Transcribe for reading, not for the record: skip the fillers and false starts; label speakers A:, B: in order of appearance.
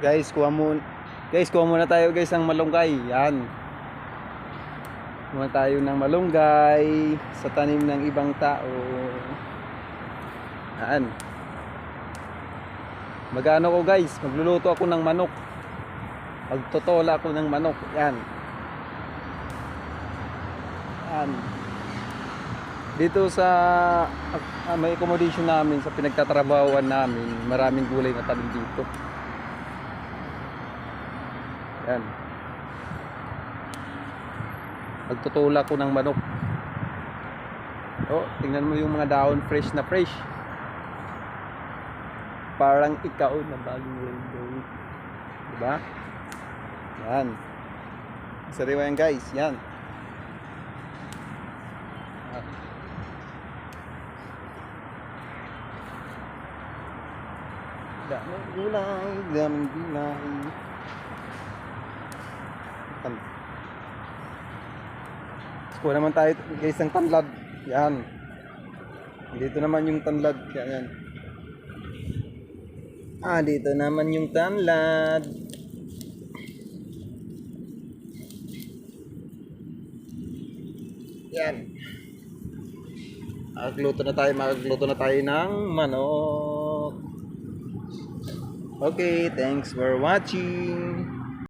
A: Guys, kuha muna tayo guys ng malunggay. Yan. Kuha tayo ng malunggay sa tanim ng ibang tao. Yan. Magano ko guys, magluluto ako ng manok. Magtotola ako ng manok. Yan. Yan. Dito sa may accommodation namin, sa pinagtatrabahuan namin, maraming gulay na tanim dito. Yan. Magtutulak ko ng manok. Oh, tingnan mo yung mga dahon, fresh na fresh. Parang ikaw na bagong window. Diba? Yan. Sariwa yan guys. Yan. Daming gulay, daming gulay. Kuha naman tayo guys ng tanlad. Yan. Dito naman yung tanlad. Yan. Dito naman yung tanlad. Yan. Magluto na tayo ng manok. Okay, thanks for watching.